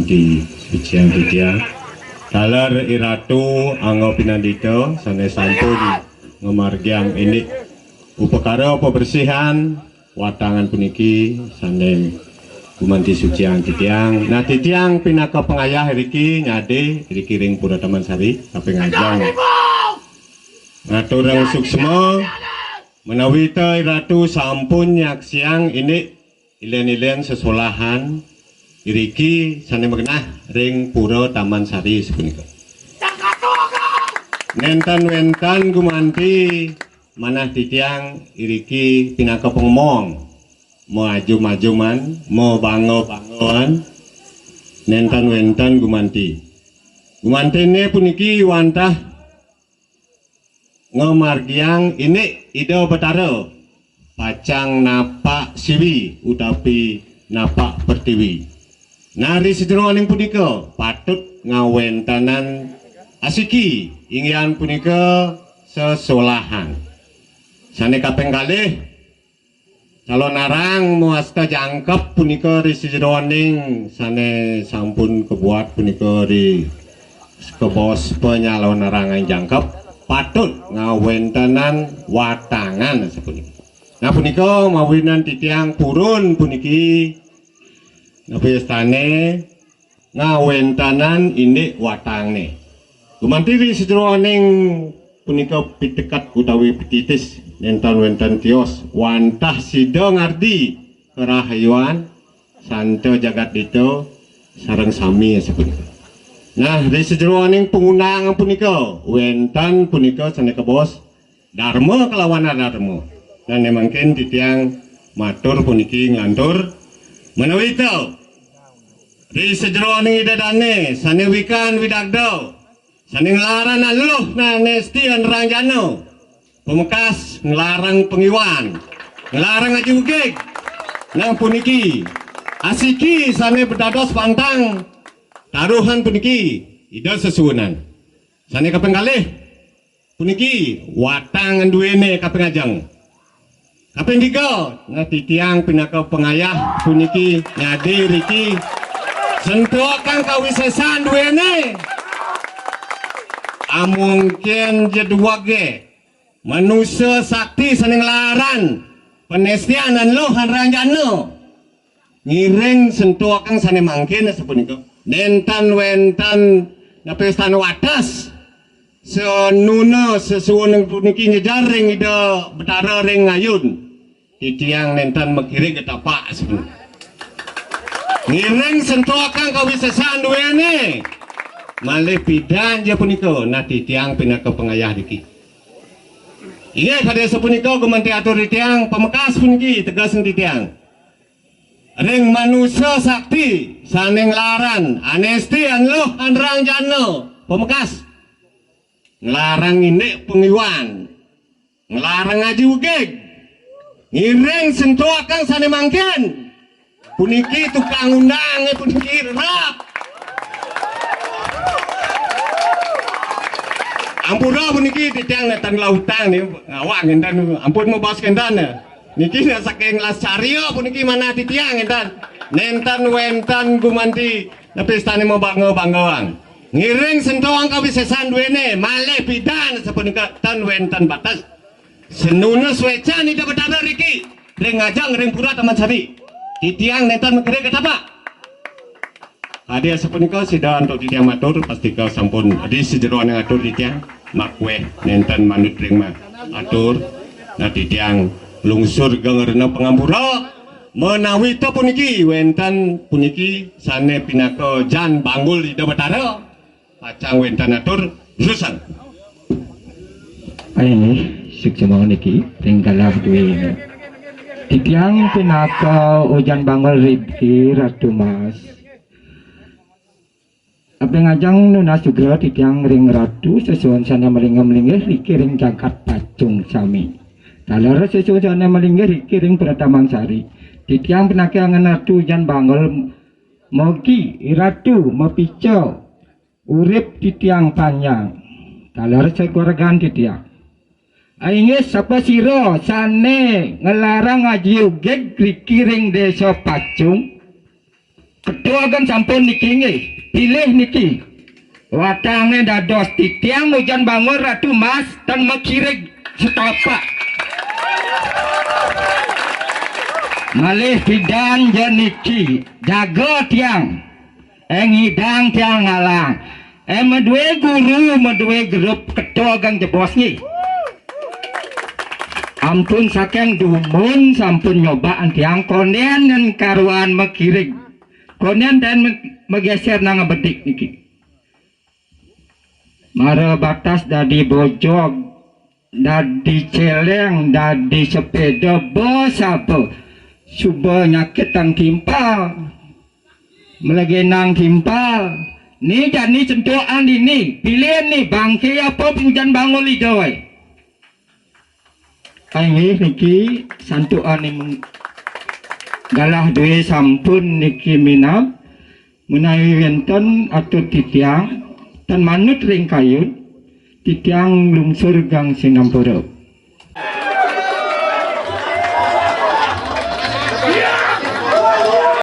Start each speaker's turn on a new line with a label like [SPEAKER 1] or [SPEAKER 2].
[SPEAKER 1] gumanti sucian titia talar iratu anggo pinandito sane sampun ngemargiang ini upakara pembersihan watangan puniki sane gumanti sucian titiang. Nah titiang pinaka pengayah riki nyade riki ring pura taman sari kaping ajang ngaturang suksma menawi iratu sampun nyak siang ini ilen-ilen sesolahan iriki sane mengenah ring pura taman sari sepunika nentan-wentan gumanti manah titiang iriki pinaka pengomong mau aju-majuman mau bango-bangoan nentan-wentan gumanti ini puniki wantah ngomargiang ini ide betara pacang napak siwi utapi napak pertiwi. Nari sejroning punika patut ngawentanan asiki ingin punika sesolahan. Sane kaping kalih calon narang muasta jangkep punika ri sejroning sane sampun kebuat punika ri kebos penyalon narangan jangkep patut ngawentanan watangan sepunika. Nah punika mawinan titiang purun puniki napestane ngawentanan ini watangne. Gumanti sejroning punika pitekat utawi pititis nentan-wentan tios wantah sida ngardi kerahayuan santo jagat dito sareng sami sepunika. Nah di sejroning penggunaan punika wentan punika sane kebos dharma kelawan dharma. Dan mungkin titiang matur puniki nglantur menawi tau di sejroning idadane sane wikan widagdo sane nglaran aluh na nestian rangjano pemekas nglarang pengiwan nglarang ajugeg nang puniki asiki sane berdados pantang taruhan puniki ida sesuwunan sane kaping kalih puniki watang duwene kaping ajeng. Kaping tiga, nanti tiang pinaka pengayah puniki nyade riki sentuhkan kawisesan duene amungkin jedwage manusia sakti seneng laran penestianan lo hanranjano ngiring sentuhkan sane mangkin sepunika nentan wentan napestan wadas senuna sesuwun puniki nyejaring ida betara ring ngayun titiang nentan mekiri ketapak sebenarnya ngiring sentuhkan kawisesan duene malih pidan je punika nah titiang pinaka pengayah diki iya kada sepunika gumanti atur titiang pemekas puniki tegas titiang ring manusia sakti saning laran anesti anluh anrang jano pemekas ngelarang ini pengiwan ngelarang ngaji ugeg ngiring sentuhkan sane mangken puniki tukang undang puniki rap ampura puniki titiang netan lautan nih ngawang entan ampun mau bos kentan niki saking lasario puniki mana titiang entan nentan wentan gumanti napestane mau bangga-banggaan ngiring sentuhan kawisesan duene malih pidan sapunika tan wentan batas senuna swecan ida betara riki ring ngajang ring pura taman sari titiang nentan mekere ketapa hadia sapunika sida untuk titiang matur pasti kau sampun di sejeroan yang atur titiang makwe nentan manut ring atur nah titiang lungsur gengerna pengampura menawi to puniki wentan puniki sane pinaka jan banggul ida betara pacang wentan atur susan
[SPEAKER 2] ini sukses niki tinggal duwe titiang pinaka ujan banggul riki ratu mas apa ngajang nuna sugra titiang ring ratu sesuai sana melingah-melingah riki ring jagat pacung sami talara sesuai sana melingah riki ring pratamang sari titiang pinaka angan ratu ujan banggul mogi ratu mapicau urip titiang panjang talara sekeluargaan titiang aingnya sapa siro sane ngelarang ngaji ugeg rikiring desa pacung ketua kan sampun niki nggih pilih niki watangnya dados titiang hujan bangun Ratu Mas dan mekirig setapak malih bidan janiki jaga tiang hidang tiang ngalang medue guru medue grup ketua gang jebos nih ampun saking dumun sampun nyobaan tiang konen dan karuan mekirig konen dan megeser nang bedik niki mara batas dadi bojog dadi celeng dadi sepeda bos apa suba nyakit tang timpal melegenang timpal ni jani sentuhan ini pilihan nih bangke apa hujan bangun lidoy ini niki santuan ini galah duwe sampun niki minam menawi wenten atau titiang dan manut ring kayun titiang lungsur gang Singapura